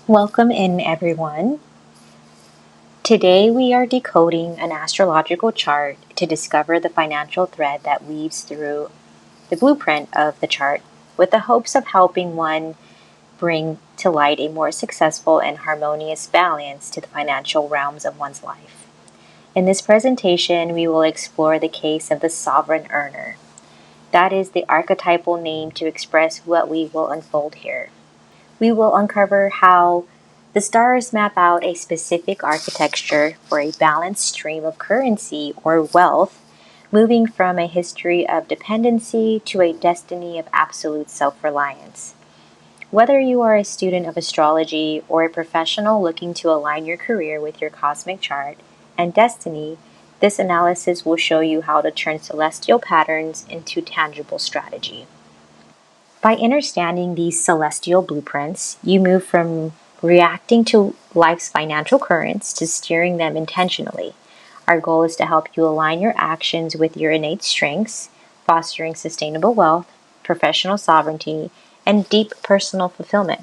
Welcome in, everyone. Today we are decoding an astrological chart to discover the financial thread that weaves through the blueprint of the chart with the hopes of helping one bring to light a more successful and harmonious balance to the financial realms of one's life. In this presentation, we will explore the case of the sovereign earner. That is the archetypal name to express what we will unfold here. We will uncover how the stars map out a specific architecture for a balanced stream of currency or wealth, moving from a history of dependency to a destiny of absolute self-reliance. Whether you are a student of astrology or a professional looking to align your career with your cosmic chart and destiny, this analysis will show you how to turn celestial patterns into tangible strategy. By understanding these celestial blueprints, you move from reacting to life's financial currents to steering them intentionally. Our goal is to help you align your actions with your innate strengths, fostering sustainable wealth, professional sovereignty, and deep personal fulfillment.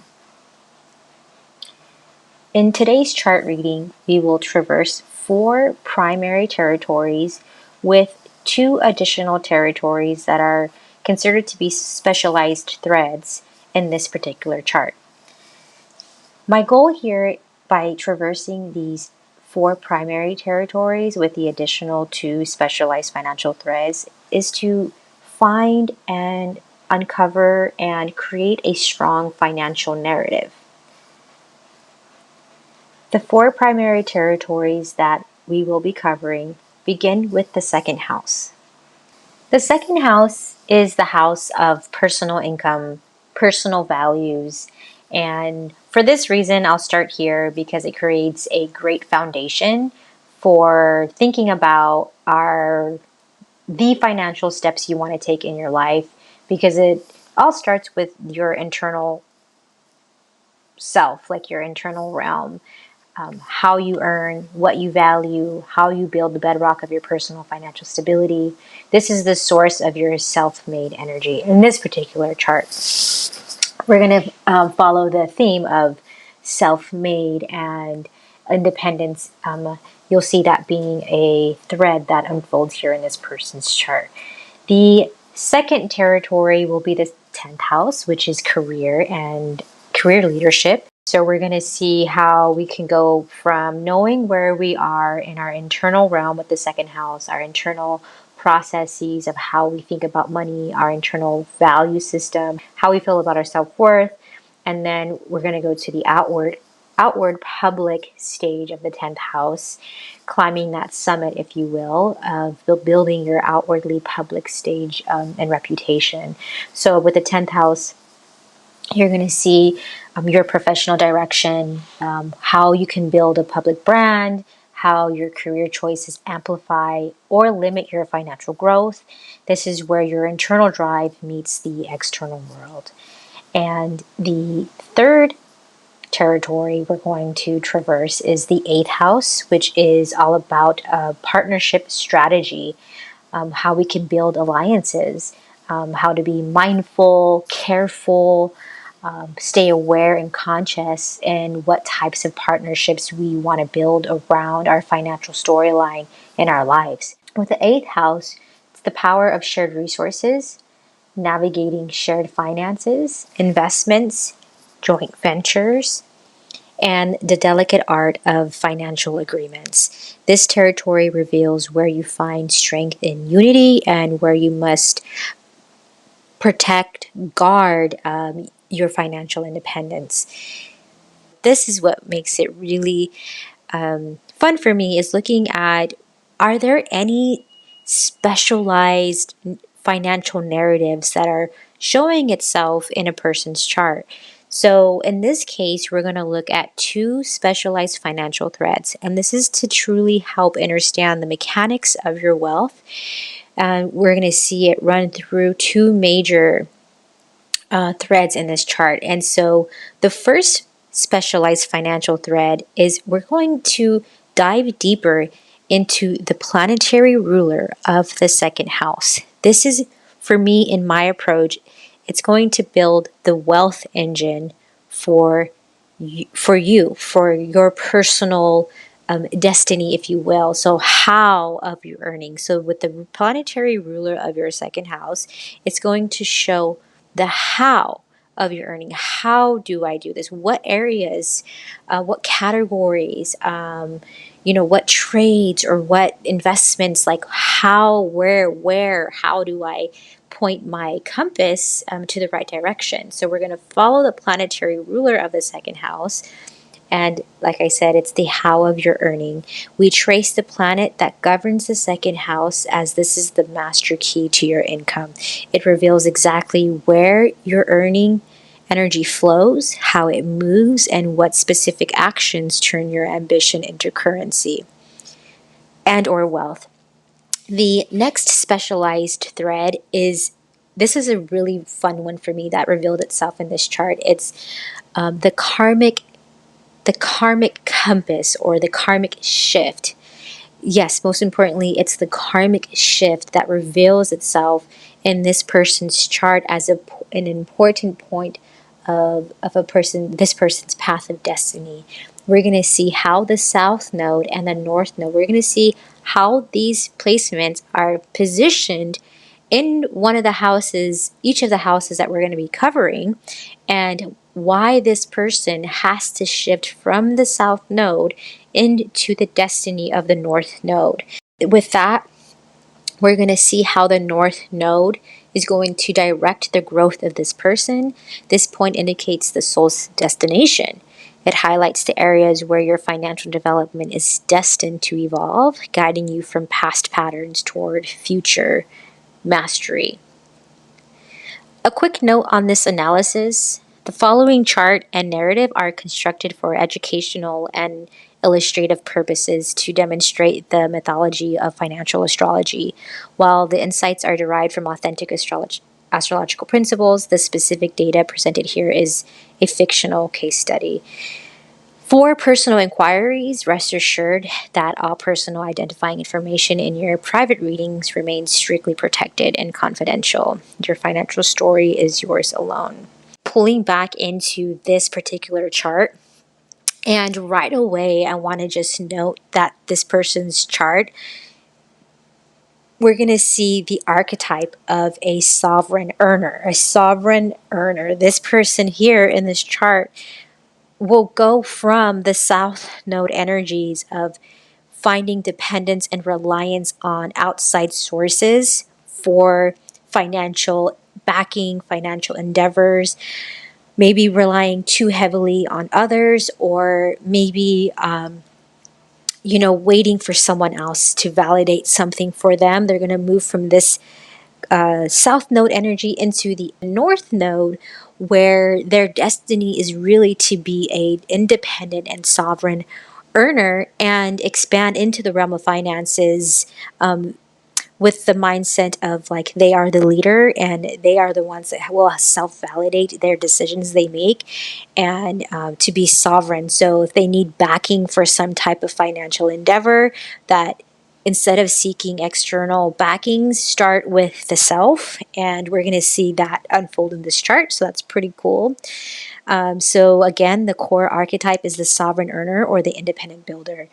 In today's chart reading, we will traverse 4 primary territories with 2 additional territories that are considered to be specialized threads in this particular chart. My goal here, by traversing these 4 primary territories with the additional 2 specialized financial threads, is to find and uncover and create a strong financial narrative. The 4 primary territories that we will be covering begin with the second house. The second house is the house of personal income, personal values, and for this reason, I'll start here because it creates a great foundation for thinking about the financial steps you want to take in your life, because it all starts with your internal self, like your internal realm. How you earn, what you value, how you build the bedrock of your personal financial stability. This is the source of your self-made energy. In this particular chart, we're going to follow the theme of self-made and independence. You'll see that being a thread that unfolds here in this person's chart. The second territory will be the 10th house, which is career and career leadership. So we're going to see how we can go from knowing where we are in our internal realm with the second house, our internal processes of how we think about money, our internal value system, how we feel about our self-worth, and then we're going to go to the outward public stage of the 10th house, climbing that summit, if you will, of building your outwardly public stage and reputation. So with the 10th house, you're going to see your professional direction, how you can build a public brand, how your career choices amplify or limit your financial growth. This is where your internal drive meets the external world. And the third territory we're going to traverse is the 8th house, which is all about partnership strategy, how we can build alliances, how to be mindful, careful, stay aware and conscious in what types of partnerships we want to build around our financial storyline in our lives. With the 8th house, it's the power of shared resources, navigating shared finances, investments, joint ventures, and the delicate art of financial agreements. This territory reveals where you find strength in unity and where you must protect, guard your financial independence. This is what makes it really fun for me, is looking at, are there any specialized financial narratives that are showing itself in a person's chart? So in this case, we're going to look at 2 specialized financial threads, and this is to truly help understand the mechanics of your wealth. We're going to see it run through 2 major threads in this chart. And so the first specialized financial thread is, we're going to dive deeper into the planetary ruler of the second house. This is, for me, in my approach, it's going to build the wealth engine for for you, for your personal destiny, if you will. So, how of your earnings? So, with the planetary ruler of your second house, it's going to show the how of your earning. How do I do this? What areas, what categories, what trades or what investments, like how, where, how do I point my compass to the right direction? So we're going to follow the planetary ruler of the second house. And like I said, it's the how of your earning. We trace the planet that governs the second house, as this is the master key to your income. It reveals exactly where your earning energy flows, how it moves, and what specific actions turn your ambition into currency and or wealth. The next specialized thread is, this is a really fun one for me that revealed itself in this chart. It's the karmic compass, or the karmic shift. Yes, most importantly, it's the karmic shift that reveals itself in this person's chart as an important point of this person's path of destiny. We're going to see how the south node and the north node, we're going to see how these placements are positioned in one of the houses, each of the houses that we're going to be covering, and why this person has to shift from the south node into the destiny of the north node. With that, we're going to see how the north node is going to direct the growth of this person. This point indicates the soul's destination. It highlights the areas where your financial development is destined to evolve, guiding you from past patterns toward future mastery. A quick note on this analysis: the following chart and narrative are constructed for educational and illustrative purposes to demonstrate the mythology of financial astrology. While the insights are derived from authentic astrological principles, the specific data presented here is a fictional case study. For personal inquiries, rest assured that all personal identifying information in your private readings remains strictly protected and confidential. Your financial story is yours alone. Pulling back into this particular chart, and right away, I want to just note that this person's chart, we're going to see the archetype of a sovereign earner. A sovereign earner. This person here in this chart will go from the south node energies of finding dependence and reliance on outside sources for financial backing, financial endeavors, maybe relying too heavily on others, or maybe waiting for someone else to validate something for them. They're going to move from this south node energy into the north node, where their destiny is really to be an independent and sovereign earner and expand into the realm of finances, with the mindset of like they are the leader and they are the ones that will self-validate their decisions they make, and to be sovereign. So if they need backing for some type of financial endeavor, that instead of seeking external backings, start with the self. And we're going to see that unfold in this chart. So that's pretty cool. So again, the core archetype is the sovereign earner or the independent builder.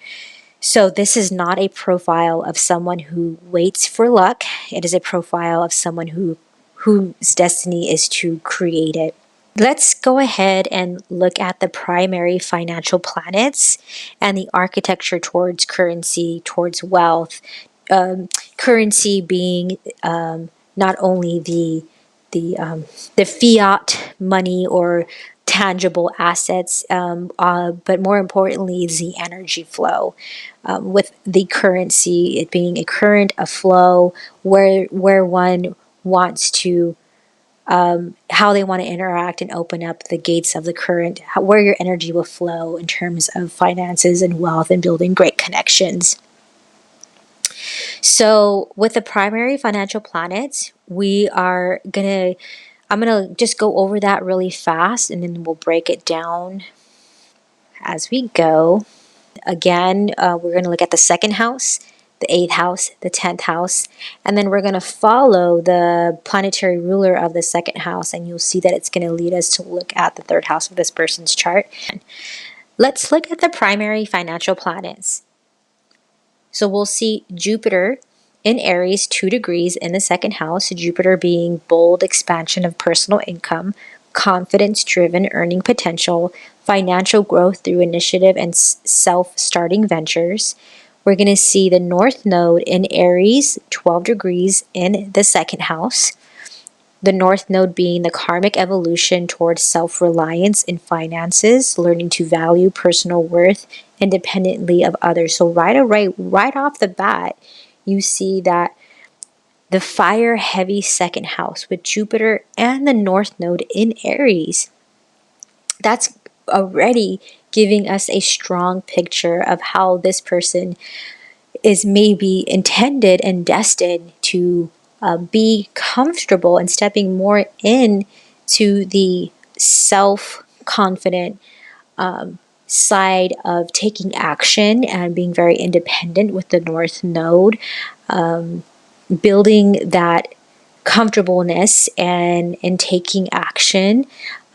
So this is not a profile of someone who waits for luck. It is a profile of someone whose destiny is to create it. Let's go ahead and look at the primary financial planets and the architecture towards currency, towards wealth. Currency being not only the fiat money or tangible assets, but more importantly, the energy flow. With the currency, it being a current, a flow, where one wants to, how they want to interact and open up the gates of the current, where your energy will flow in terms of finances and wealth and building great connections. So with the primary financial planets, I'm gonna just go over that really fast, and then we'll break it down as we go. Again, we're going to look at the second house, the 8th house, the 10th house, and then we're going to follow the planetary ruler of the 2nd house, and you'll see that it's going to lead us to look at the 3rd house of this person's chart. Let's look at the primary financial planets. So we'll see Jupiter in Aries, 2 degrees in the 2nd house, Jupiter being bold expansion of personal income, confidence-driven earning potential, financial growth through initiative and self-starting ventures. We're going to see the North Node in Aries, 12 degrees in the 2nd house. The North Node being the karmic evolution towards self-reliance in finances, learning to value personal worth independently of others. So right off the bat, you see that the fire-heavy 2nd house with Jupiter and the North Node in Aries, that's already giving us a strong picture of how this person is maybe intended and destined to be comfortable and stepping more in to the self-confident side of taking action and being very independent with the North Node, building that comfortableness and taking action,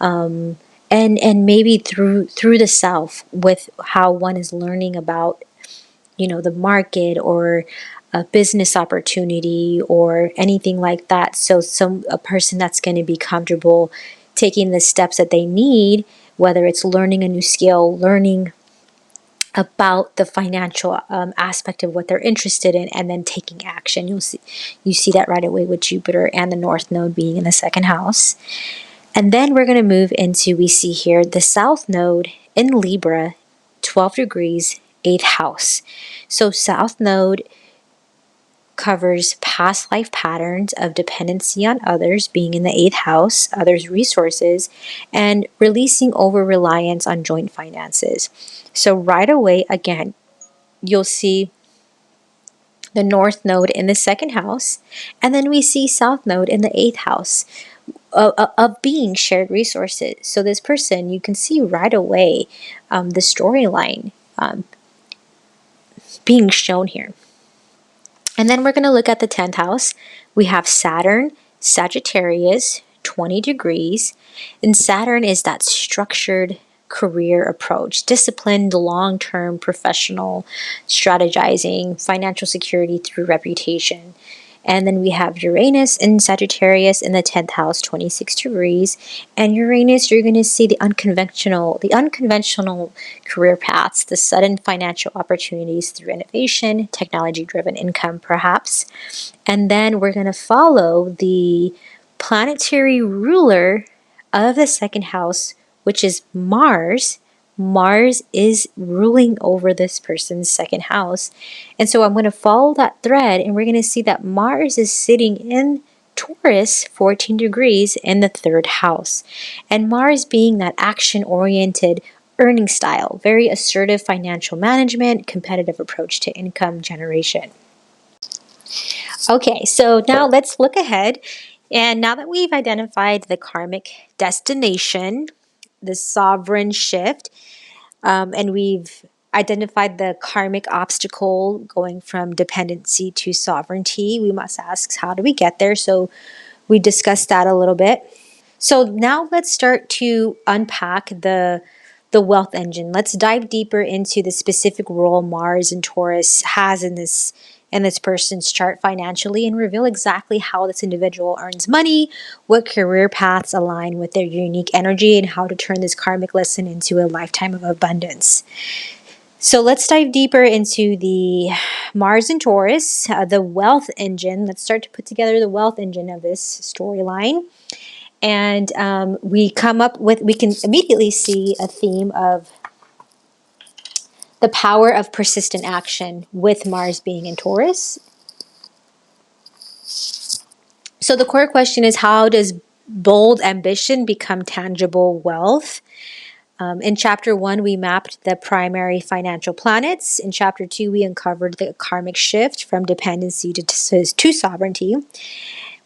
and maybe through the self with how one is learning about the market or a business opportunity or anything like that. So a person that's going to be comfortable taking the steps that they need, whether it's learning a new skill, learning about the financial aspect of what they're interested in, and then taking action. You see that right away with Jupiter and the North Node being in the 2nd house. And then we're going to move into, we see here, the South Node in Libra, 12 degrees, 8th house. So South Node covers past life patterns of dependency on others, being in the 8th house, others' resources, and releasing over-reliance on joint finances. So right away, again, you'll see the North Node in the 2nd house, and then we see South Node in the 8th house of being shared resources. So this person, you can see right away the storyline being shown here. And then we're going to look at the 10th house. We have Saturn, Sagittarius, 20 degrees. And Saturn is that structured career approach, disciplined, long-term, professional, strategizing, financial security through reputation. And then we have Uranus and Sagittarius in the 10th house, 26 degrees. And Uranus, you're going to see the unconventional career paths, the sudden financial opportunities through innovation, technology-driven income, perhaps. And then we're going to follow the planetary ruler of the 2nd house, which is Mars. Mars is ruling over this person's 2nd house. And so I'm going to follow that thread, and we're going to see that Mars is sitting in Taurus, 14 degrees in the 3rd house. And Mars being that action-oriented earning style, very assertive financial management, competitive approach to income generation. Okay, so now let's look ahead. And now that we've identified the karmic destination, the sovereign shift, and we've identified the karmic obstacle going from dependency to sovereignty, we must ask, how do we get there? So we discussed that a little bit. So now let's start to unpack the wealth engine. Let's dive deeper into the specific role Mars and Taurus has in this person's chart financially, and reveal exactly how this individual earns money, what career paths align with their unique energy, and how to turn this karmic lesson into a lifetime of abundance. So let's dive deeper into the Mars and Taurus, the wealth engine. Let's start to put together the wealth engine of this storyline. And we can immediately see a theme of the power of persistent action with Mars being in Taurus. So the core question is, how does bold ambition become tangible wealth? In Chapter 1, we mapped the primary financial planets. In Chapter 2, we uncovered the karmic shift from dependency to sovereignty.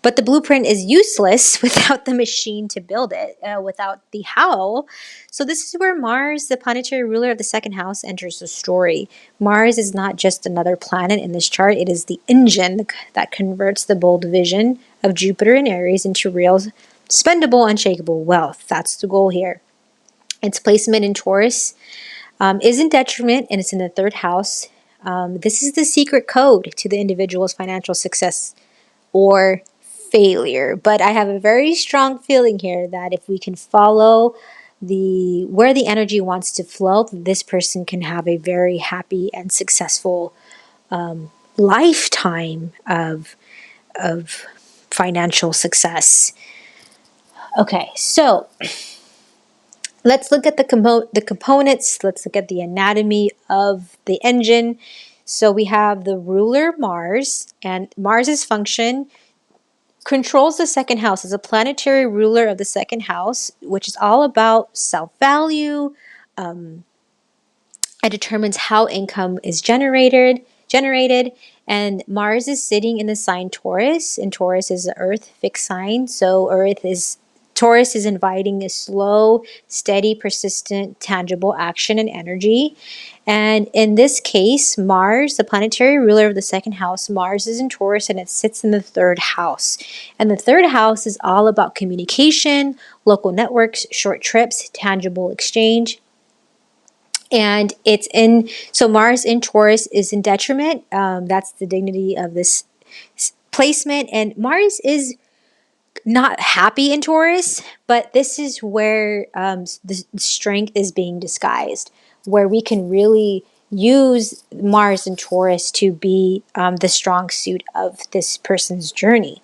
But the blueprint is useless without the machine to build it, without the how. So this is where Mars, the planetary ruler of the second house, enters the story. Mars is not just another planet in this chart. It is the engine that converts the bold vision of Jupiter and Aries into real, spendable, unshakable wealth. That's the goal here. Its placement in Taurus is in detriment, and it's in the third house. This is the secret code to the individual's financial success or failure. But I have a very strong feeling here that if we can follow where the energy wants to flow, this person can have a very happy and successful lifetime of financial success. Okay, so let's look at the components. Let's look at the anatomy of the engine. So we have the ruler Mars, and Mars's function controls the second house as a planetary ruler of the second house, which is all about self-value. It determines how income is generated, and Mars is sitting in the sign Taurus, and Taurus is the Earth fixed sign. So Taurus is inviting a slow, steady, persistent, tangible action and energy. And in this case, Mars, the planetary ruler of the second house, Mars is in Taurus and it sits in the third house. And the third house is all about communication, local networks, short trips, tangible exchange. And so Mars in Taurus is in detriment. That's the dignity of this placement. And Mars is not happy in Taurus, but this is where the strength is being disguised, where we can really use Mars in Taurus to be the strong suit of this person's journey.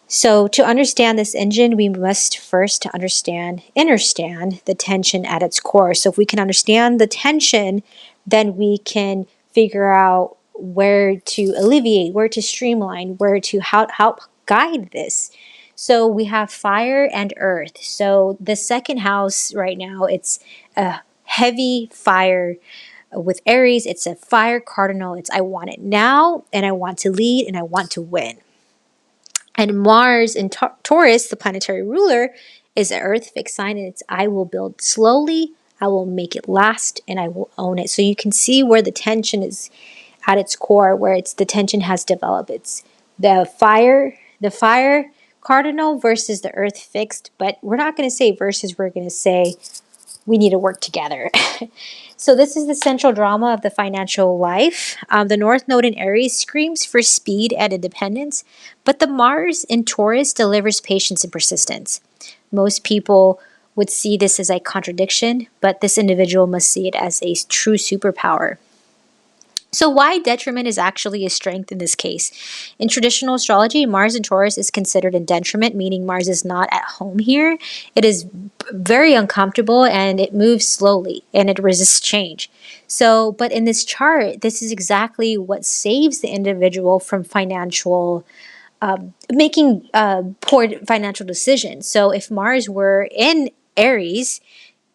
So to understand this engine, we must first understand the tension at its core. So if we can understand the tension, then we can figure out where to alleviate, where to streamline, where to help guide this. So we have fire and earth. So the second house right now, it's a heavy fire with Aries. It's a fire cardinal. It's I want it now, and I want to lead, and I want to win. And Mars in Taurus, the planetary ruler, is an earth fixed sign, and it's I will build slowly, I will make it last, and I will own it. So you can see where the tension is at its core, where the tension has developed. It's the fire cardinal versus the earth fixed, but we're not going to say versus, we're going to say we need to work together. So this is the central drama of the financial life. The North Node in Aries screams for speed and independence, but the Mars in Taurus delivers patience and persistence. Most people would see this as a contradiction, but this individual must see it as a true superpower. So why detriment is actually a strength in this case? In traditional astrology, Mars in Taurus is considered a detriment, meaning Mars is not at home here. It is very uncomfortable and it moves slowly and it resists change. So, but in this chart, this is exactly what saves the individual from making poor financial decisions. So if Mars were in Aries,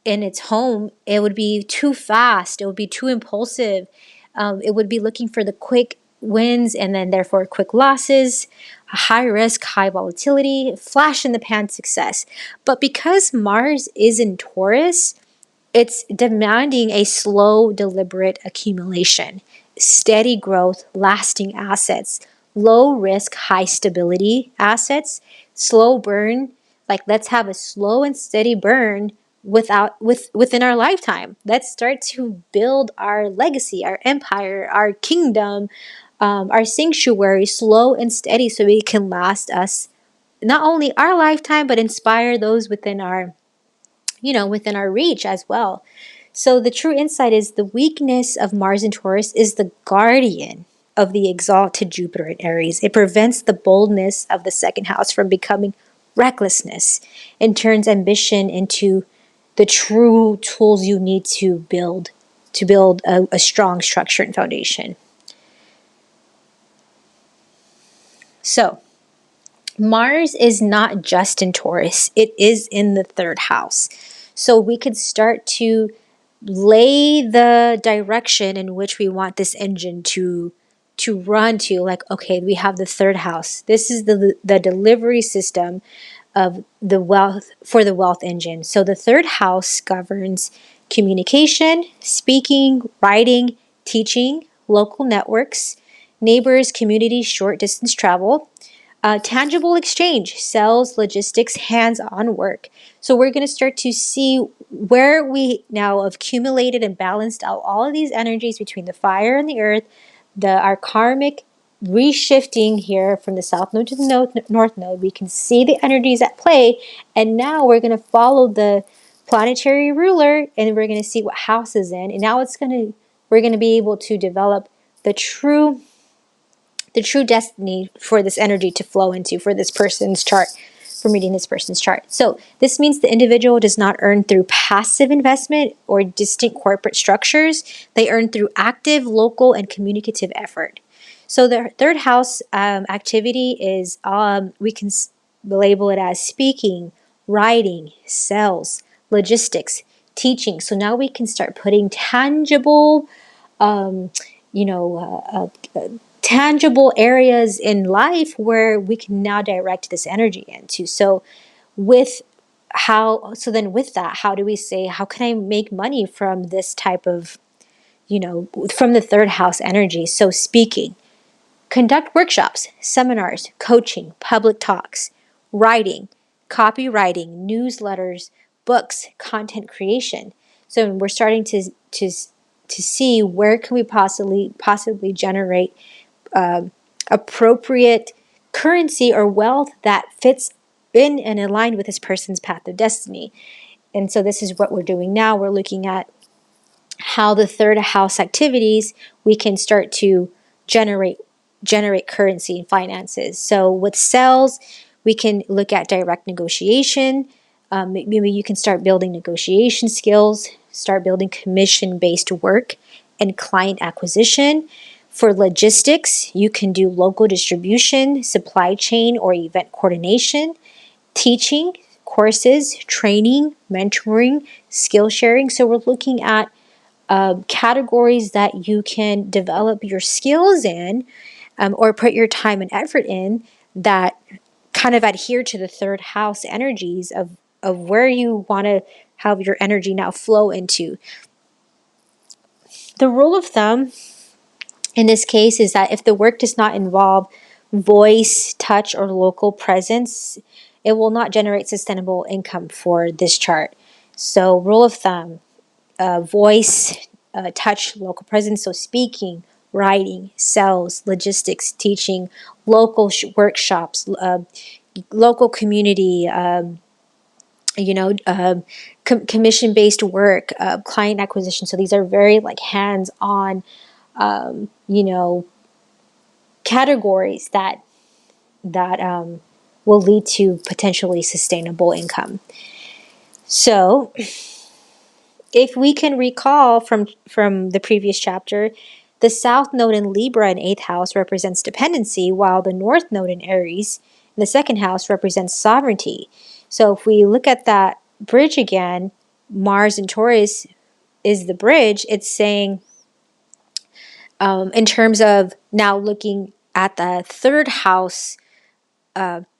in its home, it would be too fast. It would be too impulsive. It would be looking for the quick wins and then therefore quick losses, high risk, high volatility, flash in the pan success. But because Mars is in Taurus, it's demanding a slow, deliberate accumulation, steady growth, lasting assets, low risk, high stability assets, slow burn. Like let's have a slow and steady burn within our lifetime. Let's start to build our legacy, our empire, our kingdom, our sanctuary, slow and steady, so it can last us not only our lifetime, but inspire those within our reach as well. So the true insight is the weakness of Mars in Taurus is the guardian of the exalted Jupiter in Aries. It prevents the boldness of the second house from becoming recklessness and turns ambition into the true tools you need to build a strong structure and foundation. So Mars is not just in Taurus, it is in the third house. So we could start to lay the direction in which we want this engine to to run to, like, okay, we have the third house. This is the delivery system of the wealth, for the wealth engine. So the third house governs communication, speaking, writing, teaching, local networks, neighbors, community, short distance travel, tangible exchange, sales, logistics, hands-on work. So we're going to start to see where we now have accumulated and balanced out all of these energies between the fire and the earth, our karmic reshifting here from the south node to the north node. We can see the energies at play, and now we're going to follow the planetary ruler, and we're going to see what house is in. And now we're going to be able to develop the true destiny for this energy to flow into, for this person's chart, from reading this person's chart. So this means the individual does not earn through passive investment or distant corporate structures. They earn through active, local, and communicative effort. So the third house activity is, we can label it as speaking, writing, sales, logistics, teaching. So now we can start putting tangible, tangible areas in life where we can now direct this energy into. So with that, how do we say, how can I make money from this type of, from the third house energy? So speaking, conduct workshops, seminars, coaching, public talks, writing, copywriting, newsletters, books, content creation. So we're starting to see where can we possibly generate appropriate currency or wealth that fits in and aligned with this person's path of destiny. And so this is what we're doing now. We're looking at how the third house activities, we can start to generate currency and finances. So with sales, we can look at direct negotiation. Maybe you can start building negotiation skills, start building commission-based work and client acquisition. For logistics, you can do local distribution, supply chain, or event coordination, teaching, courses, training, mentoring, skill sharing. So we're looking at categories that you can develop your skills in, or put your time and effort in, that kind of adhere to the third house energies of where you want to have your energy now flow into. The rule of thumb in this case is that if the work does not involve voice, touch, or local presence, it will not generate sustainable income for this chart. So rule of thumb, voice, touch, local presence, so speaking, writing, sales, logistics, teaching, local workshops, local community, commission-based work, client acquisition. So these are very like hands-on, categories that will lead to potentially sustainable income. So if we can recall from the previous chapter, the South Node in Libra in 8th house represents dependency, while the North Node in Aries in the 2nd house represents sovereignty. So if we look at that bridge again, Mars in Taurus is the bridge. It's saying, in terms of now looking at the third house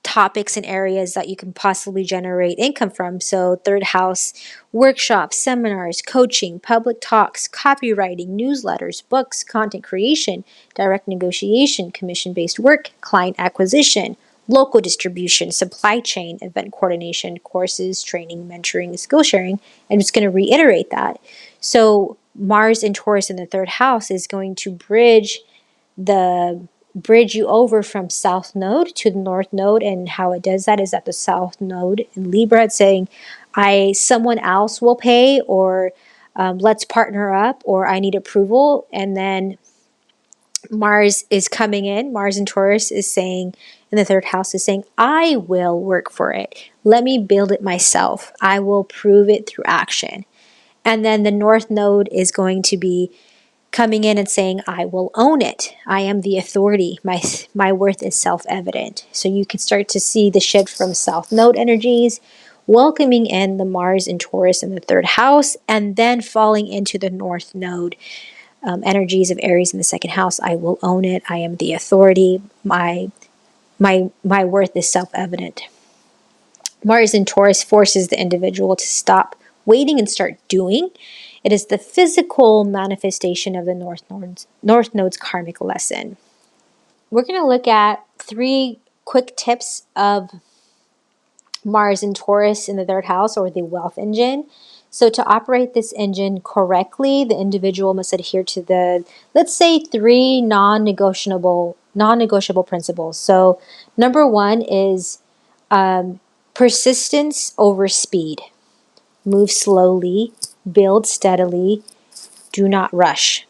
topics and areas that you can possibly generate income from. So third house, workshops, seminars, coaching, public talks, copywriting, newsletters, books, content creation, direct negotiation, commission-based work, client acquisition, local distribution, supply chain, event coordination, courses, training, mentoring, skill sharing. I'm just going to reiterate that. So Mars in Taurus in the third house is going to bridge you over from South Node to the North Node. And how it does that is at the South Node in Libra, it's saying, someone else will pay, or let's partner up, or I need approval. And then Mars is coming in. Mars in Taurus is saying, in the third house, is saying, I will work for it. Let me build it myself. I will prove it through action. And then the North Node is going to be coming in and saying, I will own it. I am the authority. My worth is self-evident. So you can start to see the shift from South Node energies, welcoming in the Mars in Taurus in the third house, and then falling into the North Node energies of Aries in the second house. I will own it. I am the authority. My worth is self-evident. Mars in Taurus forces the individual to stop waiting and start doing. It is the physical manifestation of the North Node's karmic lesson. We're going to look at 3 quick tips of Mars in Taurus in the third house, or the wealth engine. So to operate this engine correctly, the individual must adhere to the, let's say, 3 non-negotiable principles. So number 1 is persistence over speed. Move slowly, build steadily, do not rush.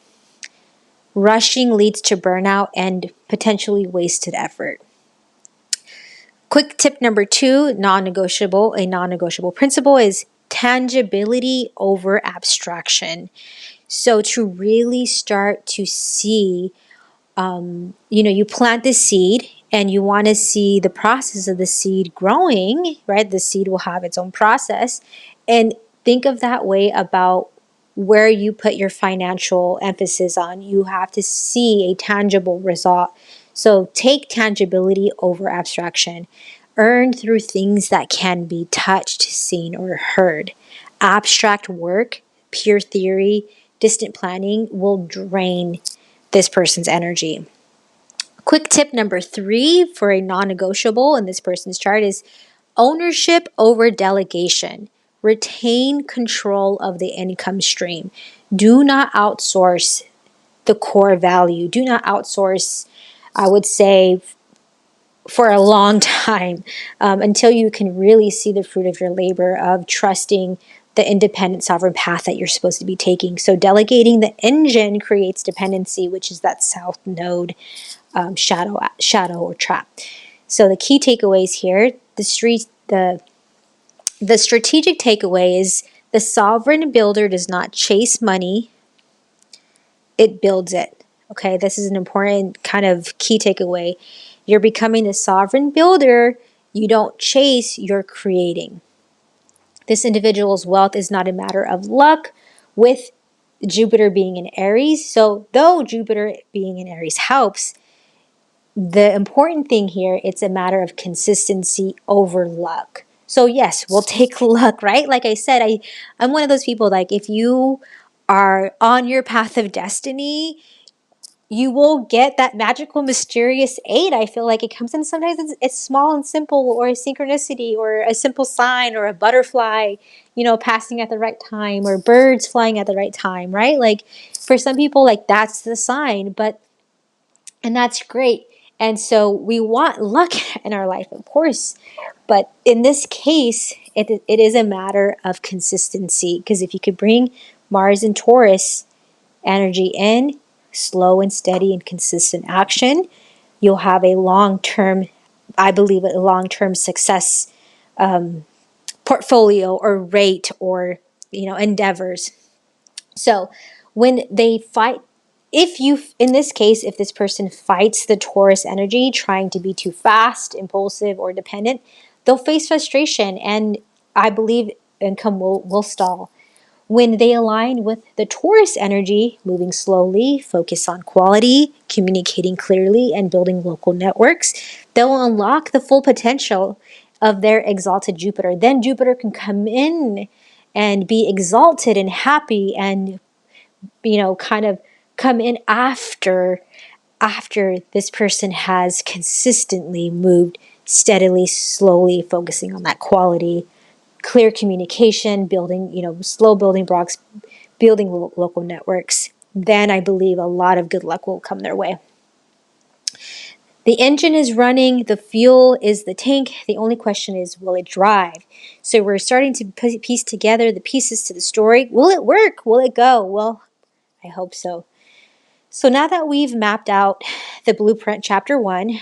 Rushing leads to burnout and potentially wasted effort. Quick tip number 2, a non-negotiable principle is tangibility over abstraction. So to really start to see, you plant the seed and you want to see the process of the seed growing, right? The seed will have its own process. And think of that way about where you put your financial emphasis on. You have to see a tangible result. So take tangibility over abstraction. Earn through things that can be touched, seen, or heard. Abstract work, pure theory, distant planning will drain this person's energy. Quick tip number 3 for a non-negotiable in this person's chart is ownership over delegation. Retain control of the income stream. Do not outsource the core value. Do not outsource, I would say, for a long time until you can really see the fruit of your labor of trusting the independent sovereign path that you're supposed to be taking. So delegating the engine creates dependency, which is that south node shadow or trap. So the key takeaways here, the strategic takeaway is the sovereign builder does not chase money, it builds it. Okay, this is an important kind of key takeaway. You're becoming a sovereign builder. You don't chase, you're creating. This individual's wealth is not a matter of luck with Jupiter being in Aries. So though Jupiter being in Aries helps, the important thing here, it's a matter of consistency over luck. So yes, we'll take luck, right? Like I said, I'm one of those people, like if you are on your path of destiny, you will get that magical, mysterious aid. I feel like it comes in. Sometimes it's small and simple, or a synchronicity, or a simple sign, or a butterfly, passing at the right time, or birds flying at the right time, right? Like for some people, like that's the sign, and that's great. And so we want luck in our life, of course. But in this case, it is a matter of consistency. Because if you could bring Mars and Taurus energy in, slow and steady and consistent action, you'll have a long-term success portfolio or rate or, endeavors. So when they fight, in this case, if this person fights the Taurus energy, trying to be too fast, impulsive, or dependent, they'll face frustration, and I believe income will stall. When they align with the Taurus energy, moving slowly, focus on quality, communicating clearly, and building local networks, they'll unlock the full potential of their exalted Jupiter. Then Jupiter can come in and be exalted and happy and, kind of come in after this person has consistently moved steadily, slowly, focusing on that quality, clear communication, slow building blocks, building local networks. Then I believe a lot of good luck will come their way. The engine is running, the fuel is the tank. The only question is, will it drive? So we're starting to piece together the pieces to the story. Will it work? Will it go? Well, I hope so. So now that we've mapped out the blueprint, chapter 1,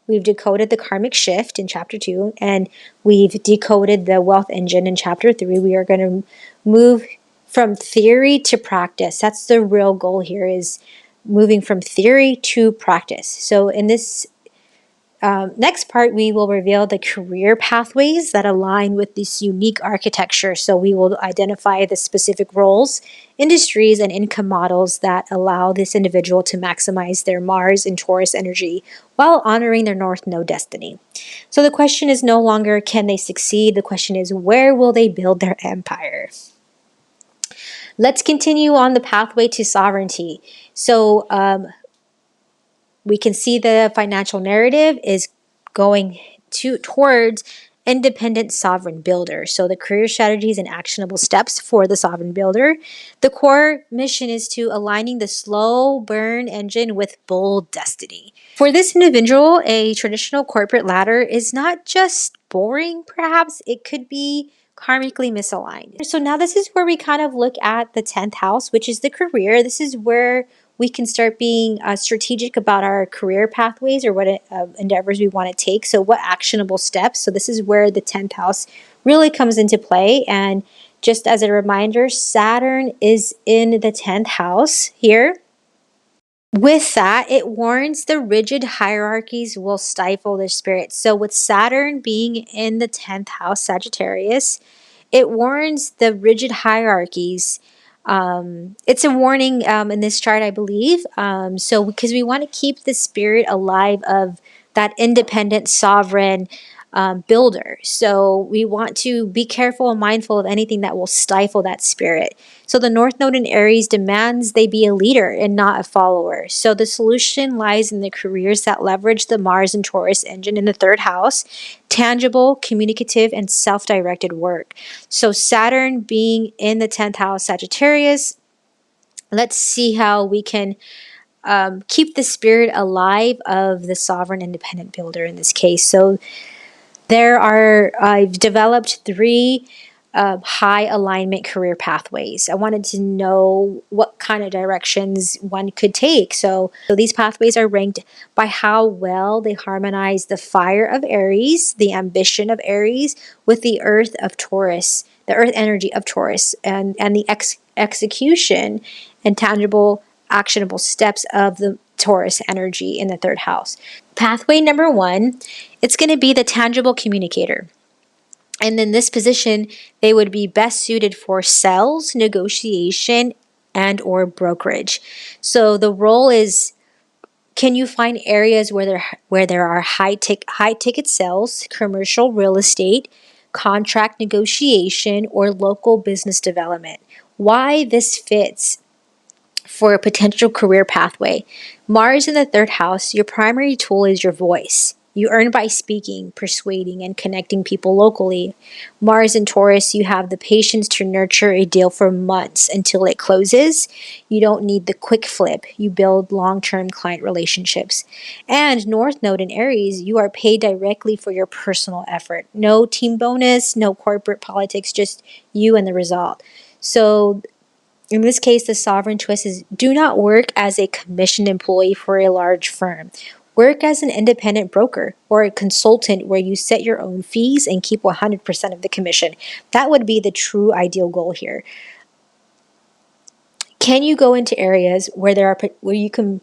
we've decoded the Karmic Shift in chapter 2, and we've decoded the wealth engine in chapter 3. We are going to move from theory to practice. That's the real goal here, is moving from theory to practice. So in this Next part, we will reveal the career pathways that align with this unique architecture. So we will identify the specific roles, industries, and income models that allow this individual to maximize their Mars and Taurus energy while honoring their North Node destiny. So the question is no longer can they succeed? The question is where will they build their empire? Let's continue on the pathway to sovereignty. So we can see the financial narrative is going towards independent sovereign builder. So the career strategies and actionable steps for the sovereign builder. The core mission is to aligning the slow burn engine with bold destiny. For this individual, a traditional corporate ladder is not just boring, perhaps it could be karmically misaligned. So now this is where we kind of look at the 10th house, which is the career. This is where we can start being strategic about our career pathways or what endeavors we want to take. So what actionable steps? So this is where the 10th house really comes into play. And just as a reminder, Saturn is in the 10th house here. With that, it warns the rigid hierarchies will stifle their spirit. So with Saturn being in the 10th house, Sagittarius, it warns the rigid hierarchies. It's a warning in this chart, I believe. So because we want to keep the spirit alive of that independent sovereign builder. So we want to be careful and mindful of anything that will stifle that spirit. So the North Node in Aries demands they be a leader and not a follower. So the solution lies in the careers that leverage the Mars and Taurus engine in the 3rd house, tangible, communicative, and self-directed work. So Saturn being in the 10th house, Sagittarius, let's see how we can keep the spirit alive of the sovereign independent builder in this case. So I've developed 3 high alignment career pathways. I wanted to know what kind of directions one could take. So these pathways are ranked by how well they harmonize the fire of Aries, the ambition of Aries, with the earth of Taurus, the earth energy of Taurus, and the execution and tangible, actionable steps of the Taurus energy in the 3rd house. Pathway number 1, it's going to be the tangible communicator. And in this position, they would be best suited for sales, negotiation, and or brokerage. So the role is, can you find areas where there are high ticket sales, commercial real estate, contract negotiation, or local business development? Why this fits for a potential career pathway. Mars in the 3rd house, your primary tool is your voice. You earn by speaking, persuading, and connecting people locally. Mars in Taurus, you have the patience to nurture a deal for months until it closes. You don't need the quick flip. You build long-term client relationships. And North Node in Aries, you are paid directly for your personal effort. No team bonus, no corporate politics, just you and the result. So in this case, the sovereign twist is do not work as a commissioned employee for a large firm. Work as an independent broker or a consultant where you set your own fees and keep 100% of the commission. That would be the true ideal goal here. Can you go into areas where you can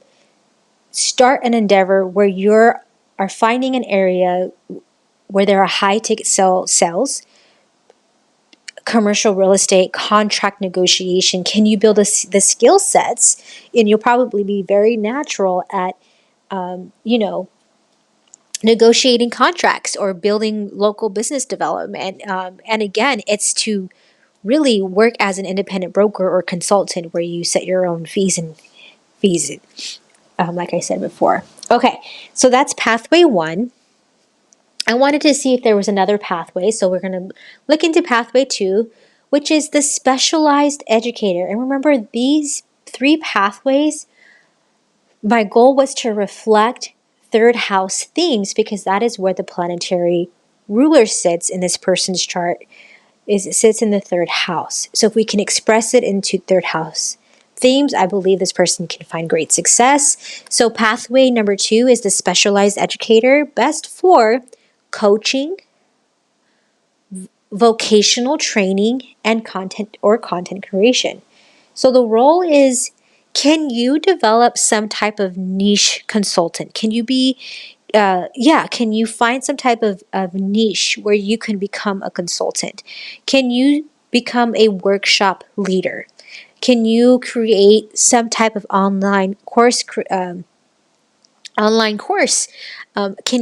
start an endeavor where you are finding an area where there are high ticket sales, commercial real estate, contract negotiation? Can you build the skill sets? And you'll probably be very natural at, negotiating contracts or building local business development. And again, it's to really work as an independent broker or consultant where you set your own fees, like I said before. Okay, so that's pathway 1. I wanted to see if there was another pathway, so we're going to look into pathway 2, which is the specialized educator. And remember, these 3 pathways, my goal was to reflect 3rd house themes because that is where the planetary ruler sits in this person's chart. It sits in the 3rd house. So if we can express it into 3rd house themes, I believe this person can find great success. So pathway number 2 is the specialized educator, best for coaching, vocational training, and content creation. So the role is, can you develop some type of niche consultant? Can you be can you find some type of niche where you can become a consultant? Can you become a workshop leader? Can you create some type of online course? Can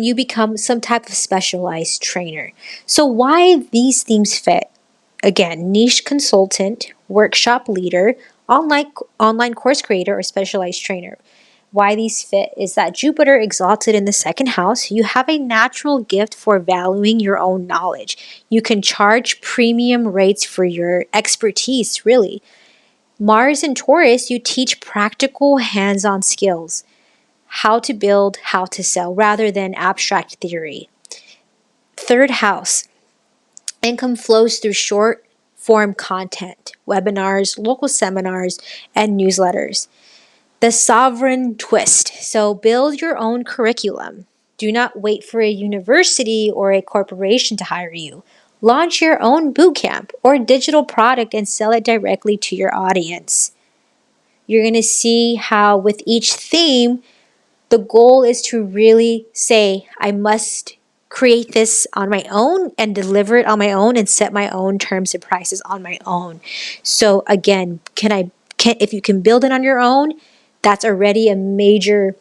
you become some type of specialized trainer? So why these themes fit? Again, niche consultant, workshop leader, online course creator, or specialized trainer. Why these fit is that Jupiter exalted in the second house, you have a natural gift for valuing your own knowledge. You can charge premium rates for your expertise, really. Mars in Taurus, you teach practical hands-on skills, how to build, how to sell, rather than abstract theory. Third house, income flows through short form content, webinars, local seminars, and newsletters. The sovereign twist. So build your own curriculum. Do not wait for a university or a corporation to hire you. Launch your own bootcamp or digital product and sell it directly to your audience. You're going to see how with each theme, the goal is to really say, I must create this on my own and deliver it on my own and set my own terms and prices on my own. So again, if you can build it on your own, that's already a major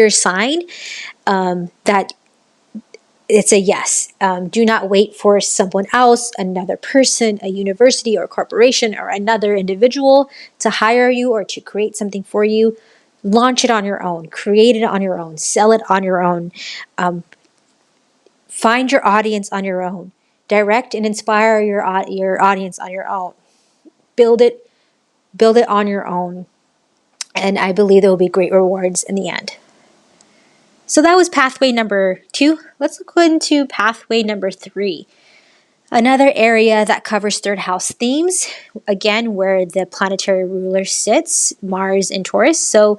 sign that it's a yes. Do not wait for someone else, another person, a university or a corporation or another individual to hire you or to create something for you. Launch it on your own, create it on your own, sell it on your own, find your audience on your own, direct and inspire your audience on your own, build it on your own, and I believe there will be great rewards in the end. So that was pathway number 2. Let's go into pathway number 3. Another area that covers third house themes, again, where the planetary ruler sits, Mars in Taurus. So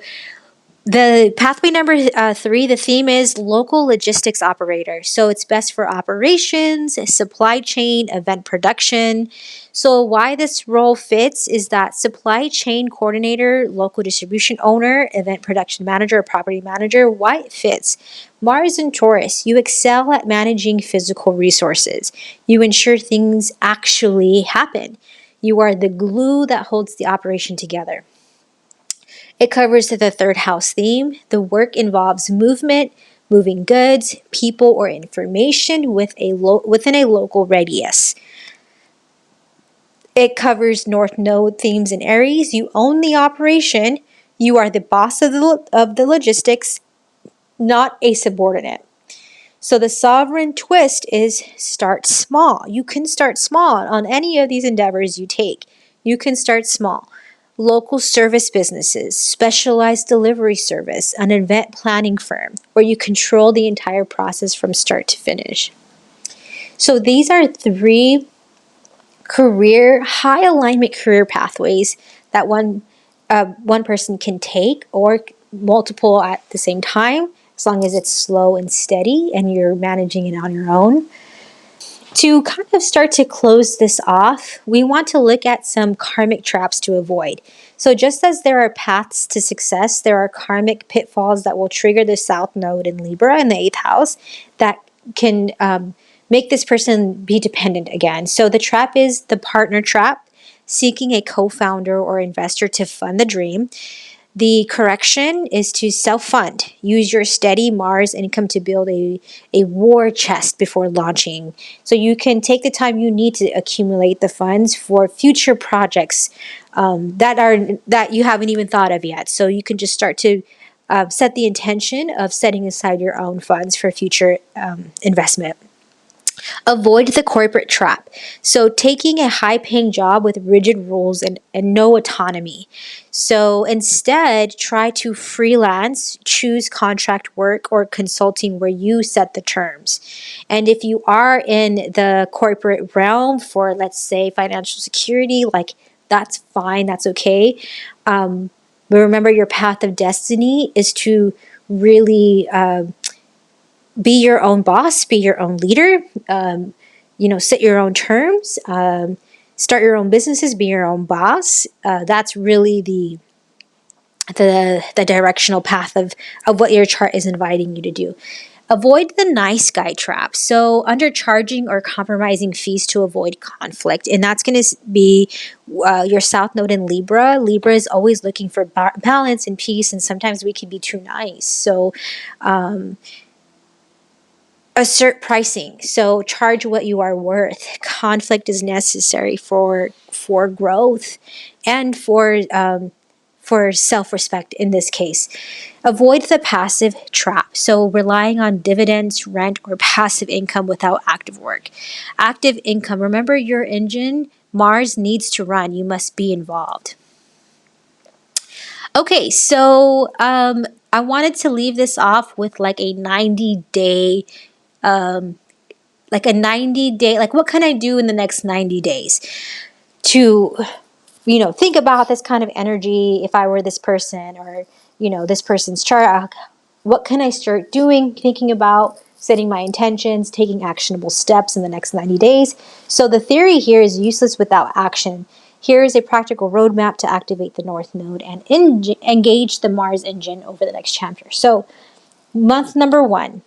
the pathway number 3, the theme is local logistics operator. So it's best for operations, supply chain, event production. So why this role fits is that supply chain coordinator, local distribution owner, event production manager, or property manager, why it fits. Mars in Taurus, you excel at managing physical resources. You ensure things actually happen. You are the glue that holds the operation together. It covers the third house theme. The work involves movement, moving goods, people, or information within a local radius. It covers North Node themes in Aries. You own the operation. You are the boss of the logistics, not a subordinate. So the sovereign twist is start small. You can start small on any of these endeavors you take. You can start small. Local service businesses, specialized delivery service, an event planning firm, where you control the entire process from start to finish. So these are 3 high alignment career pathways that one person can take, or multiple at the same time, as long as it's slow and steady and you're managing it on your own. To kind of start to close this off, we want to look at some karmic traps to avoid. So just as there are paths to success, there are karmic pitfalls that will trigger the South Node in Libra in the 8th house that can make this person be dependent again. So the trap is the partner trap, seeking a co-founder or investor to fund the dream. The correction is to self-fund. Use your steady Mars income to build a war chest before launching. So you can take the time you need to accumulate the funds for future projects that you haven't even thought of yet. So you can just start to set the intention of setting aside your own funds for future investment. Avoid the corporate trap. So taking a high-paying job with rigid rules and no autonomy. So instead, try to freelance, choose contract work or consulting where you set the terms. And if you are in the corporate realm for, let's say, financial security, like that's fine, that's okay. But remember, your path of destiny is to really be your own boss, be your own leader, set your own terms, start your own businesses, be your own boss. That's really the directional path of what your chart is inviting you to do. Avoid the nice guy trap. So undercharging or compromising fees to avoid conflict. And that's going to be your South Node in Libra. Libra is always looking for balance and peace. And sometimes we can be too nice. So assert pricing. So charge what you are worth. Conflict is necessary for growth and for self-respect in this case. Avoid the passive trap. So relying on dividends, rent, or passive income without active work. Active income. Remember, your engine, Mars, needs to run. You must be involved. Okay, so I wanted to leave this off with like a 90-day like what can I do in the next 90 days to think about this kind of energy. If I were this person, or this person's chart, what can I start doing, thinking about, setting my intentions, taking actionable steps in the next 90 days. So the theory here is useless without action. Here is a practical roadmap to activate the North Node and engage the Mars engine over the next chapter. So month number 1,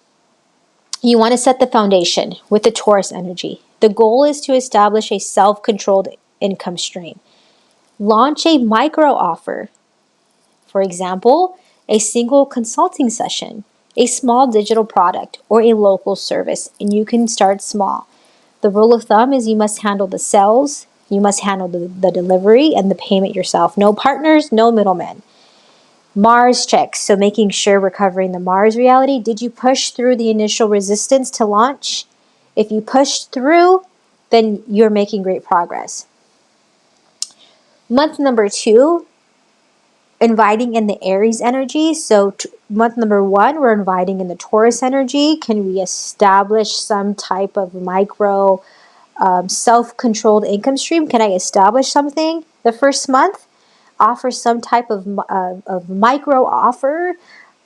you want to set the foundation with the Taurus energy. The goal is to establish a self-controlled income stream. Launch a micro offer. For example, a single consulting session, a small digital product, or a local service, and you can start small. The rule of thumb is you must handle the sales, you must handle the delivery and the payment yourself. No partners, no middlemen. Mars checks, so making sure we're covering the Mars reality. Did you push through the initial resistance to launch? If you pushed through, then you're making great progress. Month number 2, inviting in the Aries energy. So month number 1, we're inviting in the Taurus energy. Can we establish some type of micro self-controlled income stream? Can I establish something the first month? Offer some type of micro offer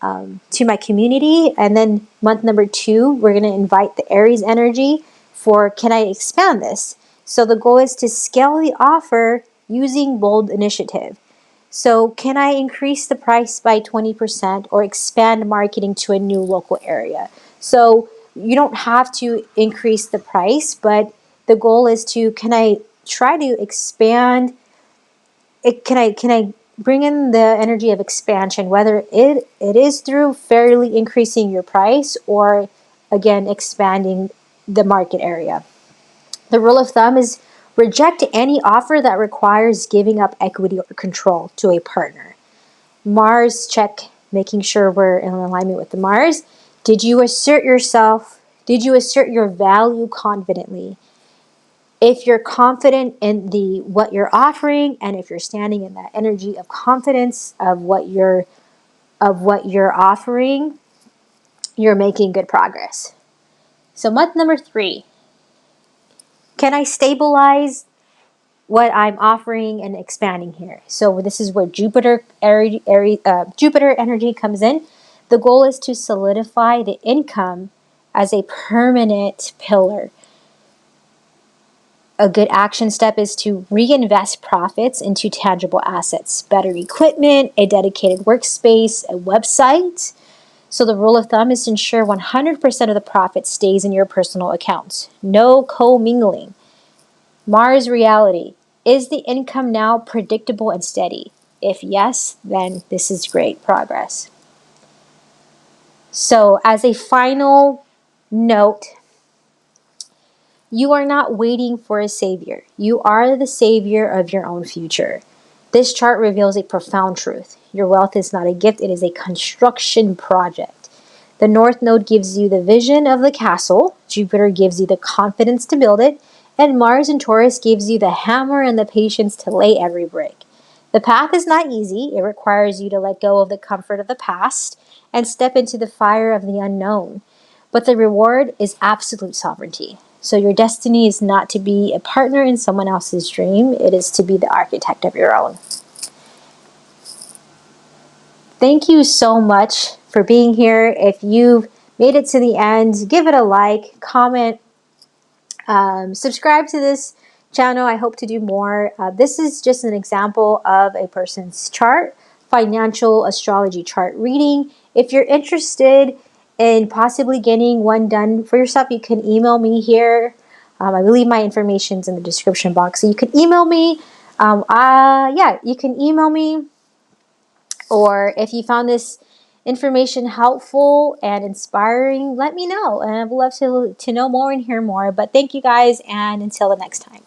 to my community. And then month number 2, we're going to invite the Aries energy for, can I expand this? So the goal is to scale the offer using bold initiative. So can I increase the price by 20% or expand marketing to a new local area? So you don't have to increase the price, but the goal is to, can I try to expand it? Can I bring in the energy of expansion, whether it is through fairly increasing your price or, again, expanding the market area. The rule of thumb is reject any offer that requires giving up equity or control to a partner. Mars check, making sure we're in alignment with the Mars. Did you assert yourself? Did you assert your value confidently? If you're confident in what you're offering, and if you're standing in that energy of confidence of what you're offering, you're making good progress. So month number 3, can I stabilize what I'm offering and expanding here? So this is where Jupiter energy comes in. The goal is to solidify the income as a permanent pillar. A good action step is to reinvest profits into tangible assets, better equipment, a dedicated workspace, a website. So the rule of thumb is to ensure 100% of the profit stays in your personal accounts. No commingling. Mars reality. Is the income now predictable and steady? If yes, then this is great progress. So as a final note, you are not waiting for a savior. You are the savior of your own future. This chart reveals a profound truth. Your wealth is not a gift, it is a construction project. The North Node gives you the vision of the castle, Jupiter gives you the confidence to build it, and Mars and Taurus gives you the hammer and the patience to lay every brick. The path is not easy. It requires you to let go of the comfort of the past and step into the fire of the unknown. But the reward is absolute sovereignty. So your destiny is not to be a partner in someone else's dream. It is to be the architect of your own. Thank you so much for being here. If you've made it to the end, give it a like, comment, subscribe to this channel. I hope to do more. This is just an example of a person's chart, financial astrology chart reading. If you're interested in possibly getting one done for yourself, you can email me here. I believe my information's in the description box, so you can email me. You can email me, or if you found this information helpful and inspiring, let me know, and I'd love to know more and hear more. But thank you guys, and until the next time.